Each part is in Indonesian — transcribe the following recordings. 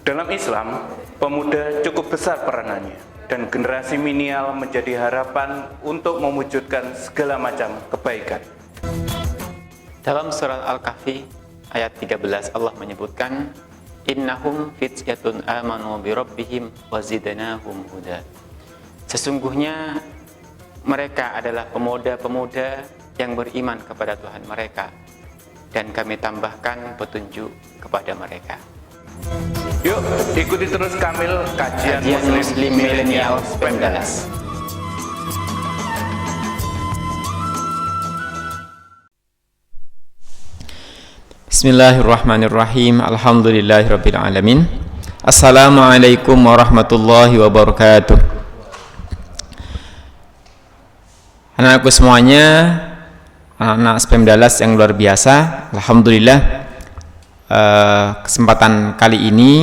Dalam Islam, pemuda cukup besar peranannya dan generasi milenial menjadi harapan untuk mewujudkan segala macam kebaikan. Dalam surat Al-Kahfi ayat 13 Allah menyebutkan innahum fityatun amanu bi rabbihim wa zidnahum huda. Sesungguhnya mereka adalah pemuda-pemuda yang beriman kepada Tuhan mereka dan kami tambahkan petunjuk kepada mereka. Yuk, ikuti terus Kamil kajian Muslim Milenial Pemdalas. Bismillahirrahmanirrahim. Alhamdulillahirabbil alamin. Assalamualaikum warahmatullahi wabarakatuh. Anak-anakku semuanya, anak-anak Pemdalas yang luar biasa. Alhamdulillah, kesempatan kali ini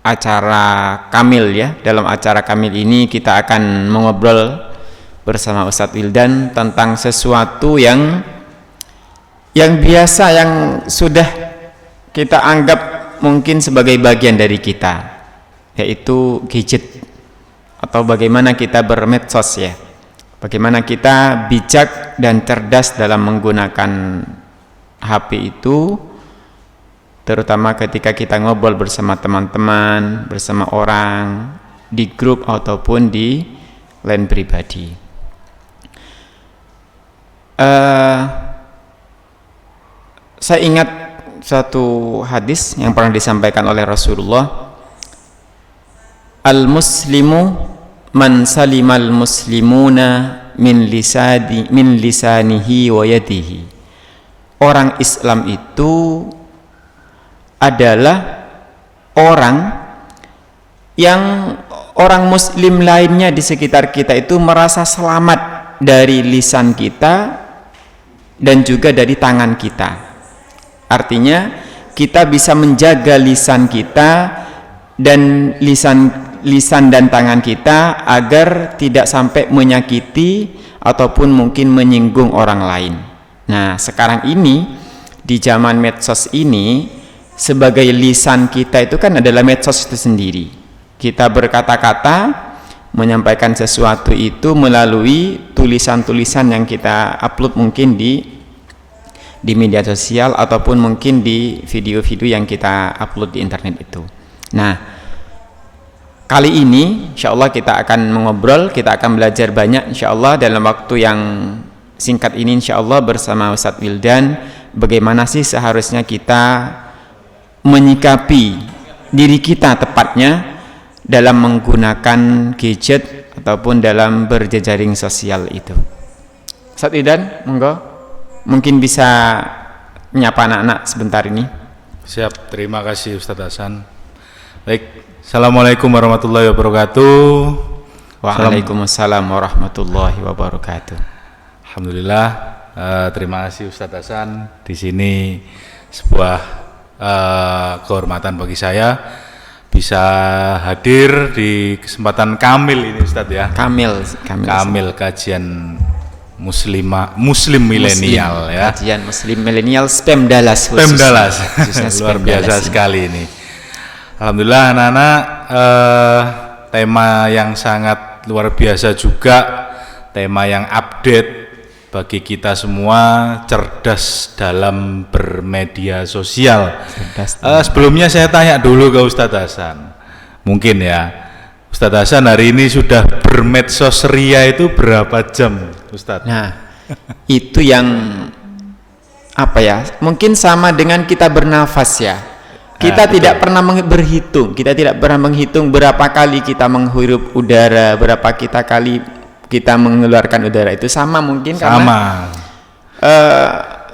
acara Kamil ya. Dalam acara Kamil ini kita akan mengobrol bersama Ustadz Wildan tentang sesuatu yang biasa, yang sudah kita anggap mungkin sebagai bagian dari kita, yaitu gadget atau bagaimana kita bermedsos ya, bagaimana kita bijak dan cerdas dalam menggunakan HP itu, terutama ketika kita ngobrol bersama teman-teman, bersama orang di grup ataupun di line pribadi. Saya ingat satu hadis yang pernah disampaikan oleh Rasulullah, al-muslimu man salimal muslimuna min lisanihi wa yadihi. Orang Islam itu adalah orang yang orang muslim lainnya di sekitar kita itu merasa selamat dari lisan kita dan juga dari tangan kita. Artinya kita bisa menjaga lisan kita dan lisan dan tangan kita agar tidak sampai menyakiti ataupun mungkin menyinggung orang lain. Nah, sekarang ini di zaman medsos ini, sebagai lisan kita itu kan adalah medsos itu sendiri. Kita berkata-kata, menyampaikan sesuatu itu melalui tulisan-tulisan yang kita upload mungkin di media sosial ataupun mungkin di video-video yang kita upload di internet itu. Nah, kali ini insyaallah kita akan mengobrol, kita akan belajar banyak insyaallah dalam waktu yang singkat ini insyaallah bersama Ustadz Wildan, bagaimana sih seharusnya kita menyikapi diri kita tepatnya dalam menggunakan gadget ataupun dalam berjejaring sosial itu. Ustadz Wildan, monggo. Mungkin bisa menyapa anak-anak sebentar ini. Siap, terima kasih Ustadz Hasan. Baik, Assalamualaikum warahmatullahi wabarakatuh. Waalaikumsalam warahmatullahi wabarakatuh. Alhamdulillah, terima kasih Ustadz Hasan. Di sini sebuah kehormatan bagi saya bisa hadir di kesempatan Kamil ini Ustadz ya. Kamil kajian muslim milenial ya. Kajian Muslim Milenial Pemdalas luar biasa sekali ini. Alhamdulillah anak-anak, tema yang sangat luar biasa juga, tema yang update bagi kita semua, cerdas dalam bermedia sosial. Sebelumnya saya tanya dulu ke Ustadz Hasan, mungkin ya Ustadz Hasan hari ini sudah bermedsos ria itu berapa jam Ustadz? Nah, itu yang apa ya, mungkin sama dengan kita bernafas ya. Kita tidak pernah berhitung, kita tidak pernah menghitung berapa kali kita menghirup udara, berapa kali kita mengeluarkan udara. Itu sama mungkin karena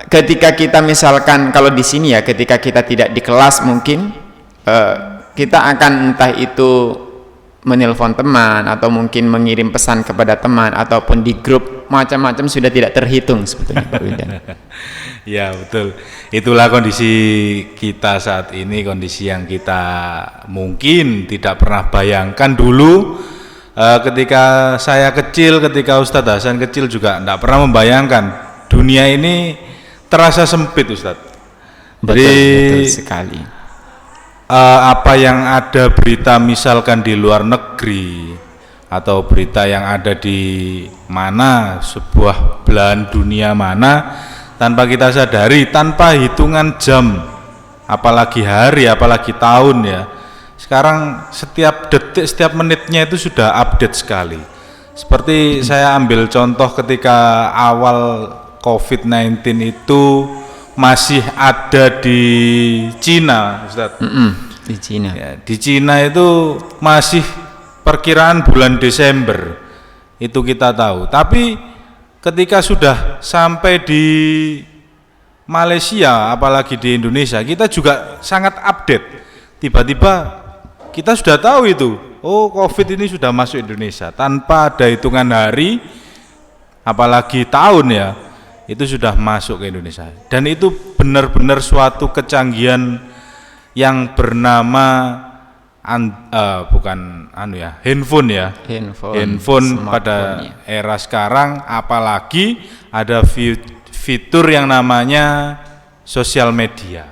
ketika kita misalkan kalau di sini ya, ketika kita tidak di kelas mungkin kita akan entah itu menelpon teman atau mungkin mengirim pesan kepada teman ataupun di grup, macam-macam sudah tidak terhitung sebetulnya Pak Wildan. Ya betul, itulah kondisi kita saat ini, kondisi yang kita mungkin tidak pernah bayangkan dulu. Ketika saya kecil, ketika Ustadz Hasan kecil juga tidak pernah membayangkan dunia ini terasa sempit Ustadz. Betul sekali. apa yang ada berita misalkan di luar negeri atau berita yang ada di mana, sebuah belahan dunia mana, tanpa kita sadari, tanpa hitungan jam, apalagi hari, apalagi tahun ya. Sekarang setiap detik, setiap menitnya itu sudah update sekali. Seperti saya ambil contoh ketika awal COVID-19 itu masih ada di Cina, Ustadz. Di Cina. Ya, di Cina itu masih perkiraan bulan Desember, itu kita tahu. Tapi ketika sudah sampai di Malaysia, apalagi di Indonesia, kita juga sangat update. Tiba-tiba kita sudah tahu itu, oh COVID ini sudah masuk Indonesia, tanpa ada hitungan hari, apalagi tahun ya, itu sudah masuk ke Indonesia. Dan itu benar-benar suatu kecanggihan yang bernama handphone ya. Handphone pada era sekarang, apalagi ada fitur yang namanya sosial media.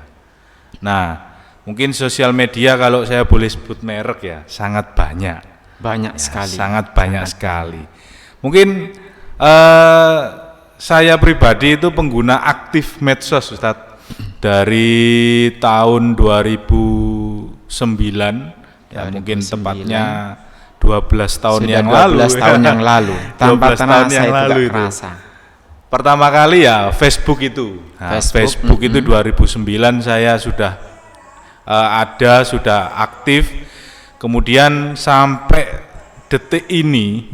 Nah, mungkin sosial media kalau saya boleh sebut merek ya, sangat banyak. Banyak sekali. Sangat banyak sekali. Mungkin saya pribadi itu pengguna aktif medsos, Ustadz, dari tahun 2009 ya, mungkin tepatnya 12 tahun Sudah yang 12 lalu. tahun yang lalu. Tanpa 12 tahun yang lalu itu. Kerasa. Pertama kali ya Facebook itu. Nah, Facebook itu 2009 saya sudah sudah aktif. Kemudian sampai detik ini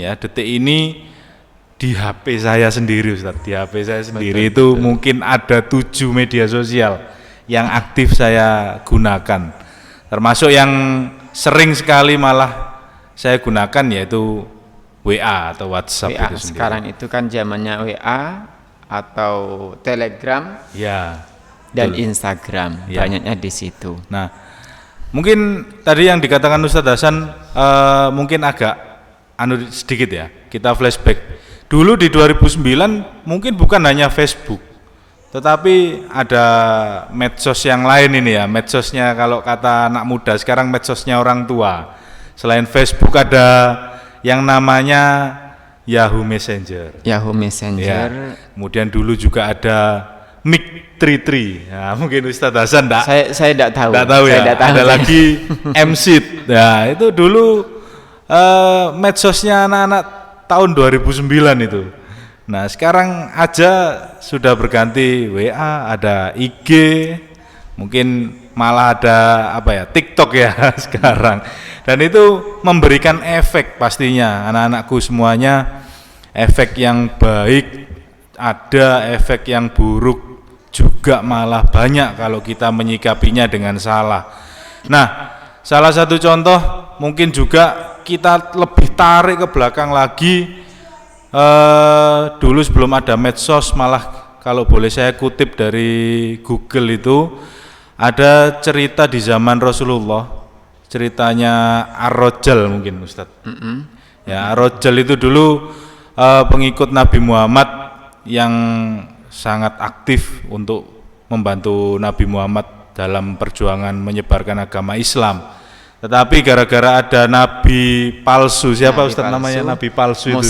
di HP saya sendiri, Ustaz. Di HP saya sendiri betul. Mungkin ada 7 media sosial yang aktif saya gunakan. Termasuk yang sering sekali malah saya gunakan yaitu WA atau WhatsApp WA itu sendiri. Sekarang itu kan zamannya WA atau Telegram ya, dan betul. Instagram, ya. Banyaknya di situ. Nah, mungkin tadi yang dikatakan Ustadz Hasan mungkin agak sedikit ya, kita flashback. Dulu di 2009 mungkin bukan hanya Facebook, tetapi ada medsos yang lain ini ya. Medsosnya kalau kata anak muda sekarang medsosnya orang tua. Selain Facebook ada yang namanya Yahoo Messenger. Yahoo Messenger. Ya. Kemudian dulu juga ada Mic33. Nah, mungkin Ustadz Hasan saya tidak tahu. Tidak tahu ya. Ada lagi Mseed. Nah, itu dulu medsosnya anak-anak tahun 2009 itu. Nah, sekarang aja sudah berganti WA, ada IG, mungkin malah ada TikTok ya sekarang. Dan itu memberikan efek pastinya anak-anakku semuanya, efek yang baik ada, efek yang buruk juga malah banyak kalau kita menyikapinya dengan salah. Nah, salah satu contoh mungkin juga kita lebih tarik ke belakang lagi, dulu sebelum ada medsos, malah kalau boleh saya kutip dari Google itu ada cerita di zaman Rasulullah, ceritanya Ar-Rajal mungkin Ustadz. Ya, Ar-Rajal itu dulu pengikut Nabi Muhammad yang sangat aktif untuk membantu Nabi Muhammad dalam perjuangan menyebarkan agama Islam. Tetapi gara-gara ada nabi palsu, siapa Ustaz namanya nabi palsu itu?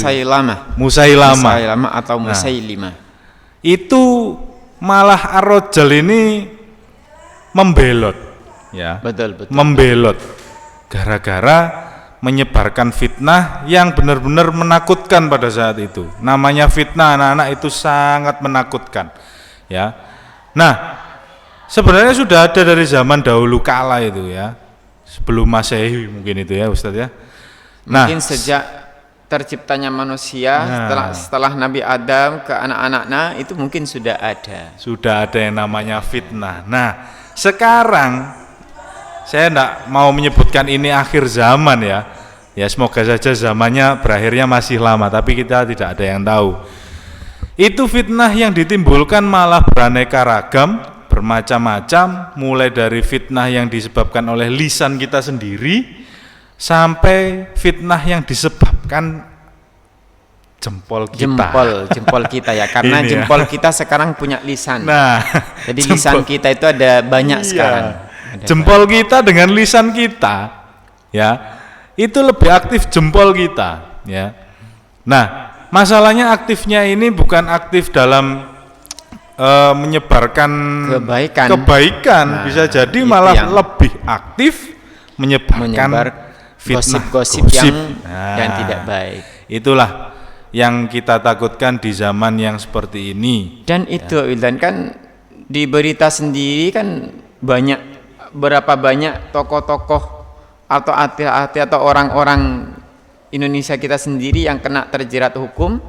Musailamah atau Musailimah. Itu malah Ar-Rajal ini membelot, ya. Betul. Membelot gara-gara menyebarkan fitnah yang benar-benar menakutkan pada saat itu. Namanya fitnah anak-anak itu sangat menakutkan, ya. Nah, sebenarnya sudah ada dari zaman dahulu kala itu ya. Sebelum Masehi mungkin itu ya Ustadz ya. Nah, mungkin sejak terciptanya manusia, setelah Nabi Adam ke anak-anaknya itu mungkin sudah ada. Sudah ada yang namanya fitnah. Nah, sekarang saya tidak mau menyebutkan ini akhir zaman ya. Ya semoga saja zamannya berakhirnya masih lama, tapi kita tidak ada yang tahu. Itu fitnah yang ditimbulkan malah beraneka ragam, bermacam-macam, mulai dari fitnah yang disebabkan oleh lisan kita sendiri sampai fitnah yang disebabkan jempol kita ya, karena jempol kita sekarang punya lisan. Nah, jadi lisan kita itu ada banyak sekarang. Jempol kita dengan lisan kita, ya, itu lebih aktif jempol kita, ya. Nah, masalahnya aktifnya ini bukan aktif dalam menyebarkan kebaikan. Nah, bisa jadi itu malah yang lebih aktif menyebarkan fitnah, gosip-gosip yang tidak baik. Itulah yang kita takutkan di zaman yang seperti ini. Dan itu Wildan, kan di berita sendiri kan berapa banyak tokoh-tokoh atau artis-artis atau orang-orang Indonesia kita sendiri yang kena terjerat hukum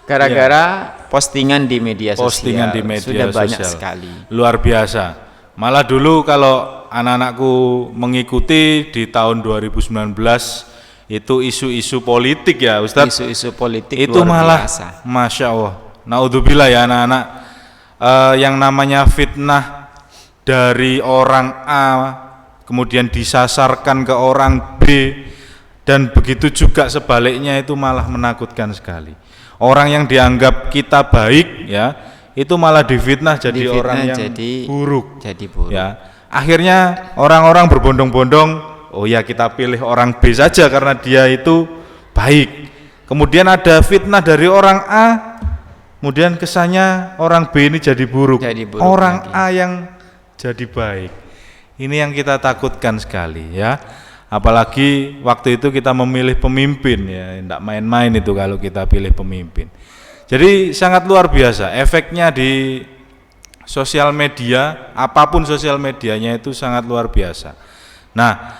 gara-gara postingan di media sosial. Postingan di media sudah sosial. Banyak sekali. Luar biasa. Malah dulu kalau anak-anakku mengikuti di tahun 2019 itu isu-isu politik ya Ustadz. Isu-isu politik itu luar malah biasa. Masya Allah. Naudzubillah ya anak-anak, yang namanya fitnah dari orang A kemudian disasarkan ke orang B, dan begitu juga sebaliknya, itu malah menakutkan sekali. Orang yang dianggap kita baik ya, itu malah difitnah jadi orang yang buruk. Ya. Akhirnya orang-orang berbondong-bondong, oh ya kita pilih orang B saja karena dia itu baik. Kemudian ada fitnah dari orang A, kemudian kesannya orang B ini jadi buruk, orang lagi. A yang jadi baik. Ini yang kita takutkan sekali ya. Apalagi waktu itu kita memilih pemimpin ya, tidak main-main itu kalau kita pilih pemimpin. Jadi sangat luar biasa efeknya di sosial media, apapun sosial medianya itu sangat luar biasa. Nah,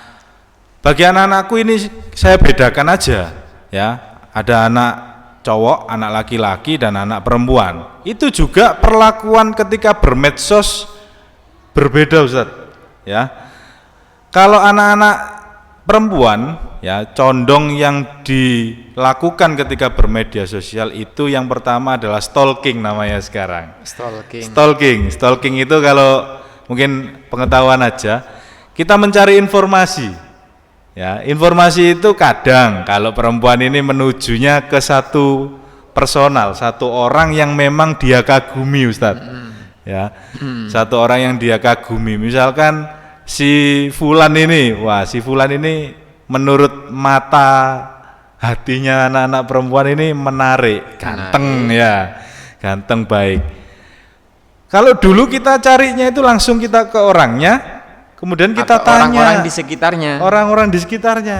bagi anak-anakku ini saya bedakan aja ya, ada anak cowok, anak laki-laki dan anak perempuan. Itu juga perlakuan ketika bermedsos berbeda Ustaz ya. Kalau anak-anak perempuan ya, condong yang dilakukan ketika bermedia sosial itu yang pertama adalah stalking namanya sekarang. Stalking itu kalau mungkin pengetahuan aja, kita mencari informasi. Ya, informasi itu kadang kalau perempuan ini menujunya ke satu personal, satu orang yang memang dia kagumi Ustadz. Ya. Satu orang yang dia kagumi. Misalkan si fulan ini, wah si fulan ini menurut mata hatinya anak-anak perempuan ini menarik, ganteng ya, ganteng baik. Kalau dulu kita carinya itu langsung kita ke orangnya, kemudian kita atau tanya orang-orang di sekitarnya.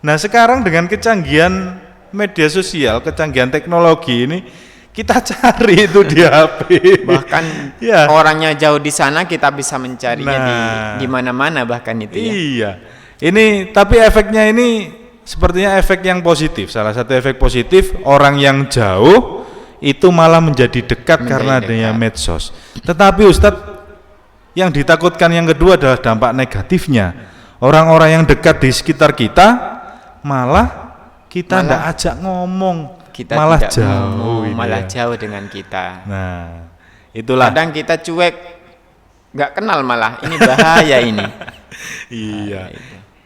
Nah sekarang dengan kecanggihan media sosial, kecanggihan teknologi ini, kita cari itu di HP. Bahkan ya, orangnya jauh di sana kita bisa mencarinya di mana-mana bahkan itu ya. Iya. Ini tapi efeknya ini sepertinya efek yang positif. Salah satu efek positif, orang yang jauh itu malah menjadi dekat karena adanya medsos. Tetapi Ustadz, yang ditakutkan yang kedua adalah dampak negatifnya. Orang-orang yang dekat di sekitar kita malah kita tidak ajak ngomong. Kita malah tidak jauh, malah jauh dengan kita. Nah, itulah. Kadang kita cuek, nggak kenal malah. Ini bahaya ini. Iya.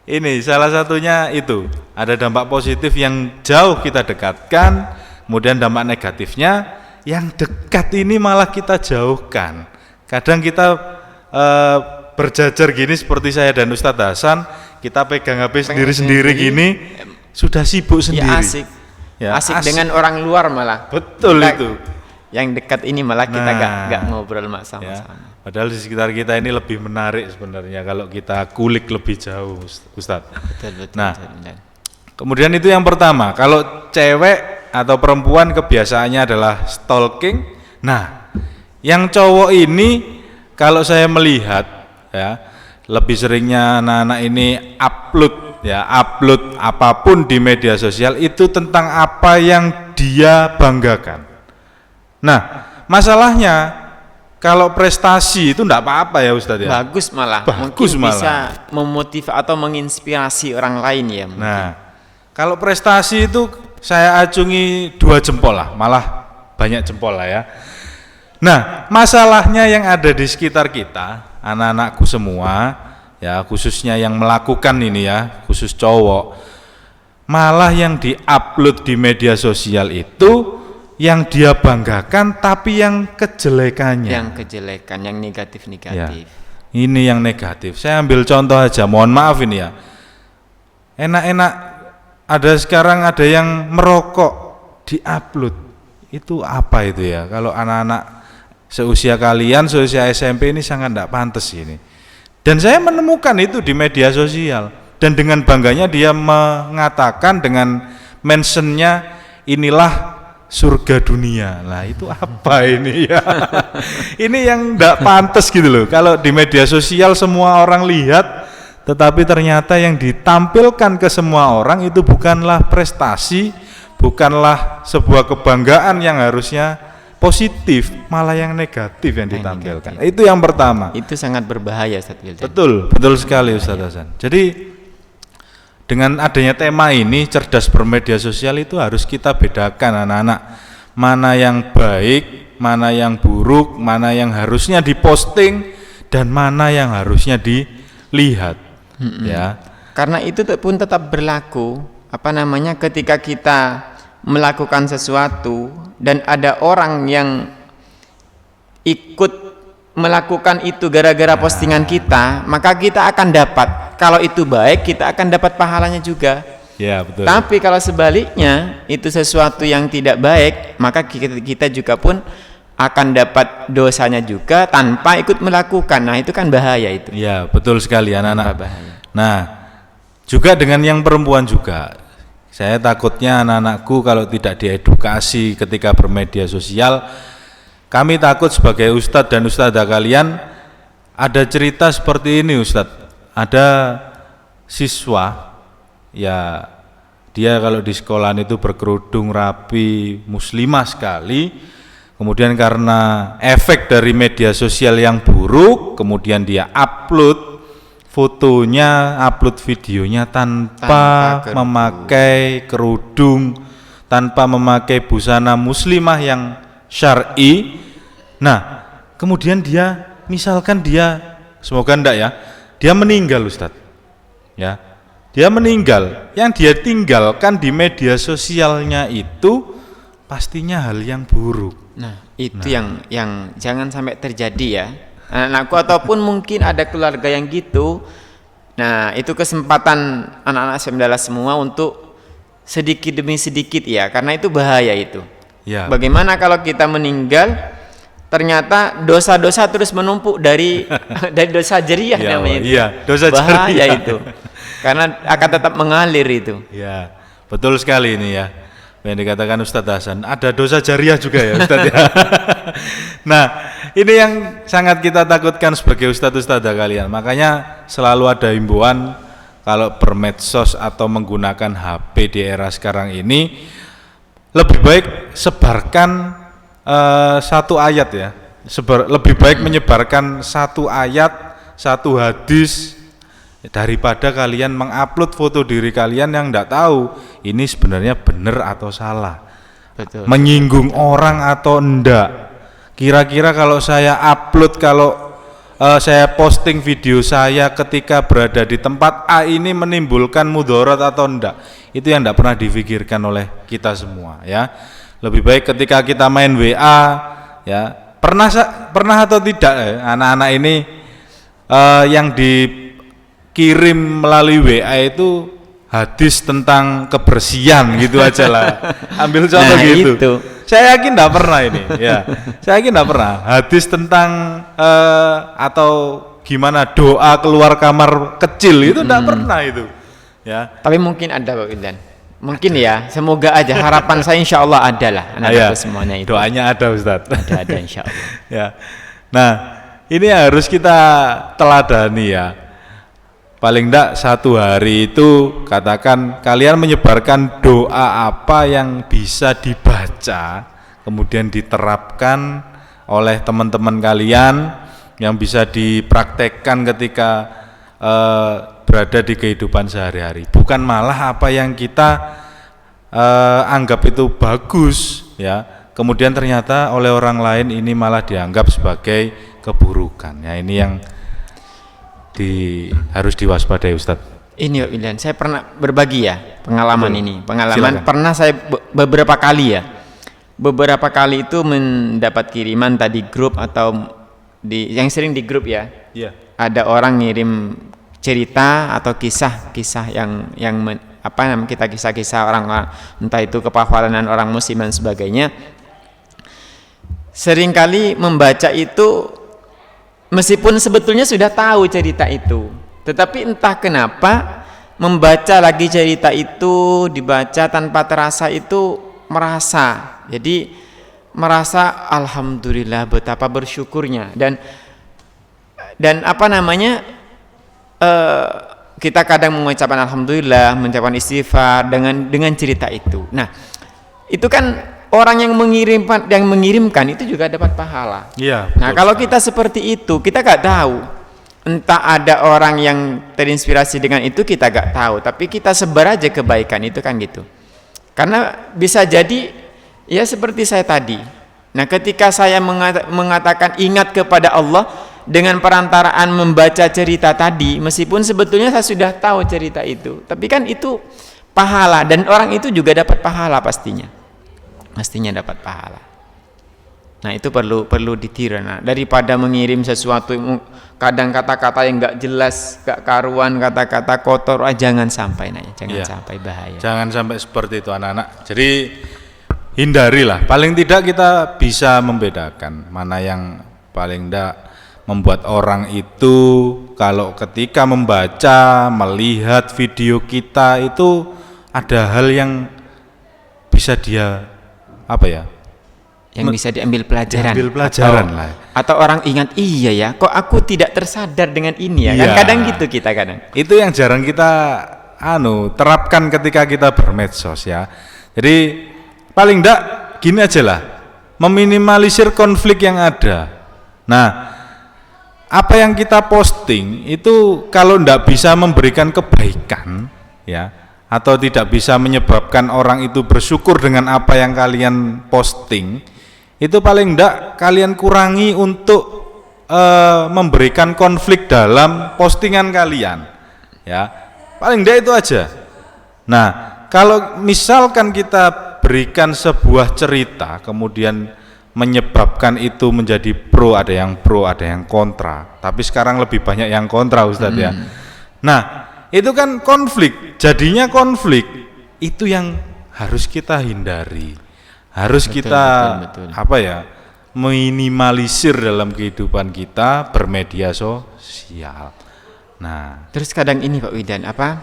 Ini salah satunya itu. Ada dampak positif yang jauh kita dekatkan, kemudian dampak negatifnya yang dekat ini malah kita jauhkan. Kadang kita berjajar gini seperti saya dan Ustadz Hasan, kita pegang HP sendiri-sendiri gini, sudah sibuk sendiri. Ya asik. Asik dengan orang luar malah. Betul kita, itu. Yang dekat ini malah kita nggak ngobrol sama-sama. Ya. Padahal di sekitar kita ini lebih menarik sebenarnya kalau kita kulik lebih jauh, Ustadz. Betul, nah, kemudian itu yang pertama. Kalau cewek atau perempuan kebiasaannya adalah stalking. Nah, yang cowok ini kalau saya melihat ya, lebih seringnya anak-anak ini upload apapun di media sosial itu tentang apa yang dia banggakan. Nah, masalahnya kalau prestasi itu enggak apa-apa ya Ustadz ya. Bagus malah. Bagus mungkin malah. Bisa memotivasi atau menginspirasi orang lain ya. Mungkin. Nah, kalau prestasi itu saya acungi 2 jempol lah, malah banyak jempol lah ya. Nah, masalahnya yang ada di sekitar kita, anak-anakku semua, ya khususnya yang melakukan ini ya, khusus cowok, malah yang diupload di media sosial itu yang dia banggakan tapi yang kejelekannya. Yang kejelekan, yang negatif-negatif. Ya. Ini yang negatif. Saya ambil contoh aja, mohon maaf ini ya. Enak-enak ada sekarang ada yang merokok diupload. Itu apa itu ya? Kalau anak-anak seusia kalian, seusia SMP ini sangat tidak pantas ini. Dan saya menemukan itu di media sosial. Dan dengan bangganya dia mengatakan dengan mentionnya inilah surga dunia. Lah itu apa ini ya? Ini yang tidak pantas gitu loh. Kalau di media sosial semua orang lihat, tetapi ternyata yang ditampilkan ke semua orang itu bukanlah prestasi, bukanlah sebuah kebanggaan yang harusnya positif, malah yang negatif yang ditampilkan. Itu yang pertama. Itu sangat berbahaya, Ustaz Wildan. Betul sekali Ustaz Hasan. Jadi dengan adanya tema ini, cerdas bermedia sosial, itu harus kita bedakan anak-anak, mana yang baik, mana yang buruk, mana yang harusnya diposting dan mana yang harusnya dilihat. Ya. Karena itu pun tetap berlaku, ketika kita melakukan sesuatu dan ada orang yang ikut melakukan itu gara-gara postingan kita, maka kita akan dapat, kalau itu baik kita akan dapat pahalanya juga. Ya, betul. Tapi kalau sebaliknya itu sesuatu yang tidak baik, maka kita juga pun akan dapat dosanya juga tanpa ikut melakukan. Nah, itu kan bahaya itu. Ya, betul sekali anak-anak. Bahaya. Nah, juga dengan yang perempuan juga. Saya takutnya anak-anakku kalau tidak diedukasi ketika bermedia sosial, kami takut sebagai ustadz dan ustadzah kalian, ada cerita seperti ini Ustadz. Ada siswa, ya dia kalau di sekolahan itu berkerudung rapi, muslimah sekali. Kemudian karena efek dari media sosial yang buruk, kemudian dia upload fotonya, upload videonya tanpa memakai kerudung, tanpa memakai busana muslimah yang syar'i. Nah, kemudian dia, misalkan dia, semoga enggak ya, dia meninggal Ustadz. Ya, dia meninggal. Yang dia tinggalkan di media sosialnya itu pastinya hal yang buruk. Nah, itu yang jangan sampai terjadi ya. Anak-anakku ataupun mungkin ada keluarga yang gitu. Nah, itu kesempatan anak-anak semdala semua untuk sedikit demi sedikit ya, karena itu bahaya itu. Ya. Bagaimana kalau kita meninggal ternyata dosa-dosa terus menumpuk dari dosa jariah Ya, namanya itu. iya, dosa bahaya jariah. itu. Karena akan tetap mengalir itu. Ya, betul sekali ini ya. Yang dikatakan Ustadz Hasan, ada dosa jariah juga ya Ustadz ya. Nah, ini yang sangat kita takutkan sebagai ustadz-ustadzah kalian. Makanya selalu ada himbauan kalau bermedsos atau menggunakan HP di era sekarang ini, lebih baik sebarkan satu ayat ya. Lebih baik menyebarkan satu ayat, satu hadis, daripada kalian mengupload foto diri kalian yang tidak tahu ini sebenarnya benar atau salah. Betul. Menyinggung orang atau enggak. Kira-kira kalau saya upload, kalau saya posting video saya ketika berada di tempat A ini menimbulkan mudarat atau enggak, itu yang enggak pernah difikirkan oleh kita semua ya. Lebih baik ketika kita main WA ya, pernah atau tidak anak-anak ini yang dikirim melalui WA itu hadis tentang kebersihan gitu aja lah. Ambil contoh gitu. Itu. Saya yakin enggak pernah ini ya. Saya yakin enggak pernah hadis tentang atau gimana doa keluar kamar kecil itu enggak pernah itu. Ya. Tapi mungkin ada Pak Wildan. Mungkin ya, semoga aja, harapan saya insya Allah ada lah anak-anak semuanya itu. Doanya ada Ustadz. Ada insya Allah. Ya. Nah, ini harus kita teladani ya. Paling enggak satu hari itu katakan kalian menyebarkan doa apa yang bisa dibaca, kemudian diterapkan oleh teman-teman kalian, yang bisa dipraktekkan ketika berada di kehidupan sehari-hari. Bukan malah apa yang kita anggap itu bagus ya, kemudian ternyata oleh orang lain ini malah dianggap sebagai keburukan. Ya, ini yang harus diwaspadai Ustadz. Ini Pak Wildan, saya pernah berbagi ya pengalaman ini. Pengalaman Silakan. pernah saya beberapa kali ya. Beberapa kali itu mendapat kiriman tadi grup atau yang sering di grup ya. Iya. ada orang ngirim cerita atau kisah-kisah yang kita kisah-kisah orang, entah itu kepahlawanan orang muslim dan sebagainya. Seringkali membaca itu meskipun sebetulnya sudah tahu cerita itu, tetapi entah kenapa membaca lagi cerita itu, dibaca tanpa terasa itu merasa alhamdulillah, betapa bersyukurnya, dan apa namanya, kita kadang mengucapkan alhamdulillah, mengucapkan istighfar dengan cerita itu. Nah, itu kan orang yang mengirimkan itu juga dapat pahala. Iya. Nah, kalau kita seperti itu, kita gak tahu. Entah ada orang yang terinspirasi dengan itu, kita gak tahu. Tapi kita sebar aja kebaikan itu kan gitu. Karena bisa jadi ya seperti saya tadi. Nah, ketika saya mengatakan ingat kepada Allah dengan perantaraan membaca cerita tadi, meskipun sebetulnya saya sudah tahu cerita itu, tapi kan itu pahala, dan orang itu juga dapat pahala pastinya dapat pahala. Nah, itu perlu ditiru. Nah, daripada mengirim sesuatu kadang kata-kata yang nggak jelas, nggak karuan, kata-kata kotor, jangan sampai, sampai bahaya. Jangan sampai seperti itu anak-anak. Jadi hindarilah. Paling tidak kita bisa membedakan mana yang paling tidak membuat orang itu kalau ketika membaca, melihat video kita itu ada hal yang bisa dia yang bisa diambil pelajaran, atau orang ingat, iya ya, kok aku tidak tersadar dengan ini ya. Kan kadang gitu kita kadang. Itu yang jarang kita terapkan ketika kita bermedsos ya. Jadi paling enggak gini aja lah, meminimalisir konflik yang ada. Nah, apa yang kita posting itu kalau enggak bisa memberikan kebaikan ya, atau tidak bisa menyebabkan orang itu bersyukur dengan apa yang kalian posting, itu paling enggak kalian kurangi untuk memberikan konflik dalam postingan kalian ya, paling enggak itu aja. Nah, kalau misalkan kita berikan sebuah cerita kemudian menyebabkan itu menjadi ada yang pro, ada yang kontra, tapi sekarang lebih banyak yang kontra Ustadz ya. Nah, itu kan konflik, jadinya konflik itu yang harus kita hindari, harus kita minimalisir dalam kehidupan kita bermedia sosial. Nah, terus kadang ini Pak Widan, apa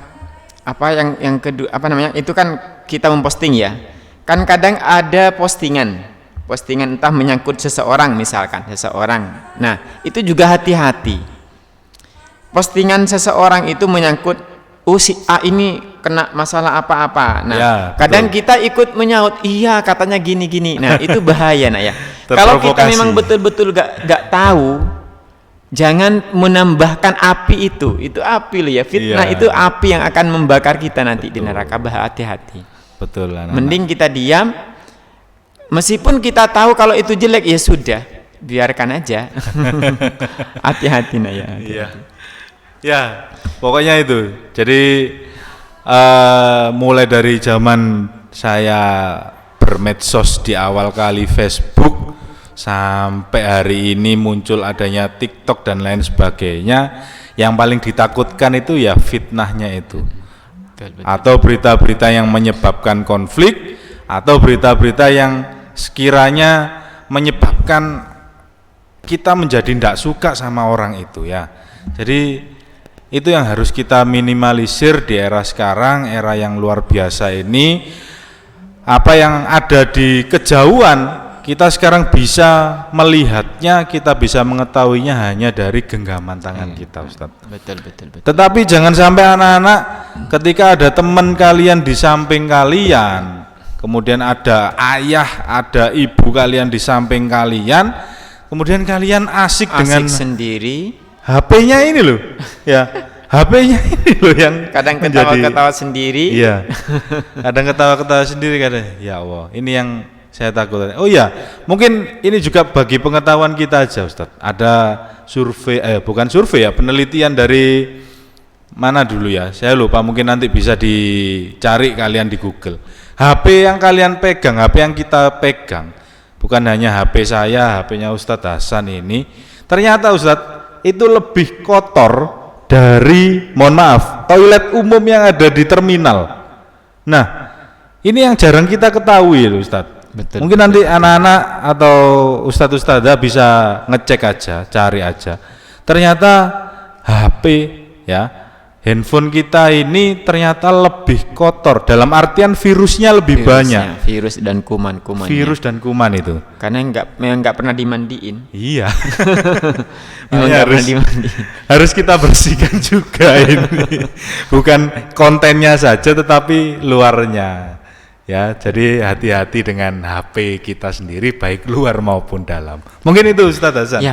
yang kedua, itu kan kita memposting ya, kan kadang ada postingan entah menyangkut seseorang, misalkan seseorang. Nah, itu juga hati-hati. Postingan seseorang itu menyangkut si A ini kena masalah apa-apa. Nah, ya, kadang kita ikut menyaut, iya katanya gini-gini. Nah, itu bahaya ya. Kalau kita memang betul-betul gak tahu, jangan menambahkan api itu api loh ya, fitnah itu api yang akan membakar kita nanti di neraka. Hati-hati. Betul. Mending kita diam, meskipun kita tahu kalau itu jelek, ya sudah, biarkan aja. Hati-hati ya. Iya. Ya, pokoknya itu. Jadi mulai dari zaman saya bermedsos di awal kali Facebook sampai hari ini muncul adanya TikTok dan lain sebagainya, yang paling ditakutkan itu ya fitnahnya itu. Betul. Atau berita-berita yang menyebabkan konflik, atau berita-berita yang sekiranya menyebabkan kita menjadi tidak suka sama orang itu ya. Jadi itu yang harus kita minimalisir di era sekarang, era yang luar biasa ini. Apa yang ada di kejauhan, kita sekarang bisa melihatnya, kita bisa mengetahuinya hanya dari genggaman tangan kita, Ustaz. Betul. Tetapi jangan sampai anak-anak ketika ada teman kalian di samping kalian, kemudian ada ayah, ada ibu kalian di samping kalian, kemudian kalian asik dengan sendiri, HP-nya ini loh, ya, HP-nya ini loh yang kadang ketawa-ketawa sendiri. Iya, kadang ketawa-ketawa sendiri, kadang, ya Allah, ini yang saya takut. Oh ya, mungkin ini juga bagi pengetahuan kita aja, Ustadz. Ada survei, bukan survei ya, penelitian dari mana dulu ya, saya lupa, mungkin nanti bisa dicari kalian di Google. HP yang kalian pegang, HP yang kita pegang, bukan hanya HP saya, HP-nya Ustadz Hasan ini. Ternyata Ustadz, itu lebih kotor dari, mohon maaf, toilet umum yang ada di terminal. Nah, ini yang jarang kita ketahui loh Ustadz. Betul, Mungkin nanti anak-anak atau ustadz-ustadzah bisa ngecek aja, cari aja. Ternyata HP ya, handphone kita ini ternyata lebih kotor, dalam artian virusnya lebih banyak. Virus dan kuman-kumannya. Virus dan kuman itu. Karena memang nggak pernah dimandiin. Iya. Memang nggak pernah dimandiin. Harus kita bersihkan juga ini. Bukan kontennya saja tetapi luarnya. Ya, jadi hati-hati dengan HP kita sendiri baik luar maupun dalam. Mungkin itu Ustaz Hasan.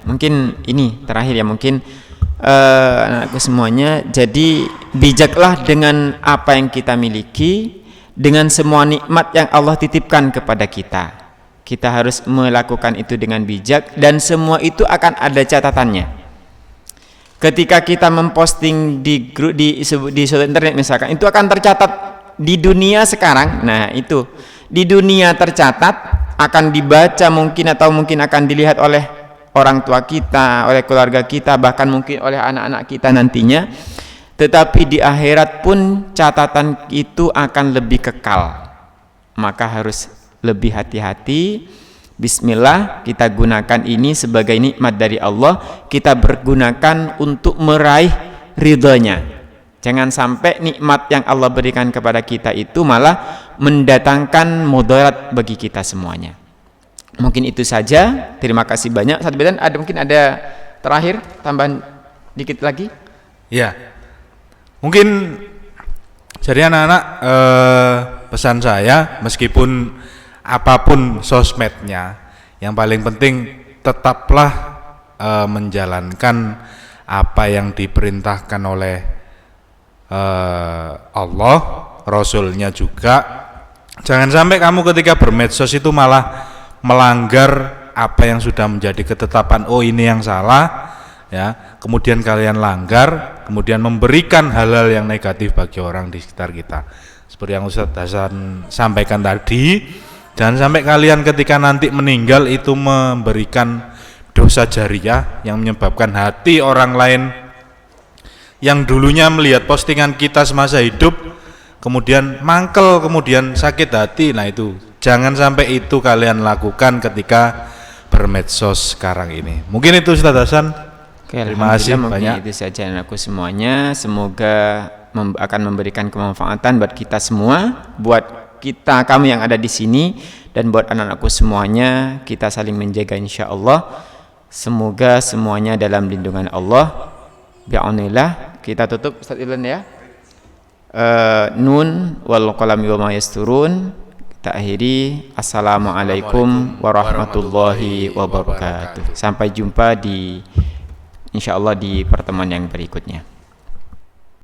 Mungkin ini terakhir ya, mungkin anakku semuanya, jadi bijaklah dengan apa yang kita miliki, dengan semua nikmat yang Allah titipkan kepada kita. Kita harus melakukan itu dengan bijak, dan semua itu akan ada catatannya. Ketika kita memposting di sosial internet misalkan, itu akan tercatat di dunia sekarang. Nah, itu di dunia tercatat, akan dibaca mungkin, atau mungkin akan dilihat oleh orang tua kita, oleh keluarga kita, bahkan mungkin oleh anak-anak kita nantinya. Tetapi di akhirat pun catatan itu akan lebih kekal. Maka harus lebih hati-hati. Bismillah, kita gunakan ini sebagai nikmat dari Allah, kita bergunakan untuk meraih ridhonya. Jangan sampai nikmat yang Allah berikan kepada kita itu malah mendatangkan mudarat bagi kita semuanya. Mungkin itu saja. Terima kasih banyak. Ustaz Bidan, mungkin ada terakhir tambahan dikit lagi? Ya. Mungkin jadi anak-anak, pesan saya, meskipun apapun sosmednya, yang paling penting tetaplah menjalankan apa yang diperintahkan oleh Allah, Rasulnya juga. Jangan sampai kamu ketika bermedsos itu malah melanggar apa yang sudah menjadi ketetapan, oh ini yang salah ya, kemudian kalian langgar, kemudian memberikan hal-hal yang negatif bagi orang di sekitar kita. Seperti yang Ustaz Hasan sampaikan tadi, jangan sampai kalian ketika nanti meninggal itu memberikan dosa jariah yang menyebabkan hati orang lain yang dulunya melihat postingan kita semasa hidup kemudian mangkel, kemudian sakit hati. Nah, itu jangan sampai itu kalian lakukan ketika bermedsos sekarang ini. Mungkin itu Ustaz Hasan. Oke, terima kasih banyak. Itu saja anakku semuanya. Semoga akan memberikan kemanfaatan buat kita semua, buat kami yang ada di sini, dan buat anak-anakku semuanya. Kita saling menjaga insyaallah. Semoga semuanya dalam lindungan Allah. Bi'aunillah. Kita tutup Ustaz Ibn ya. Nun wal qalami wa ma yasturun. Kita akhiri. Assalamualaikum warahmatullahi wabarakatuh. Sampai jumpa di insyaallah di pertemuan yang berikutnya.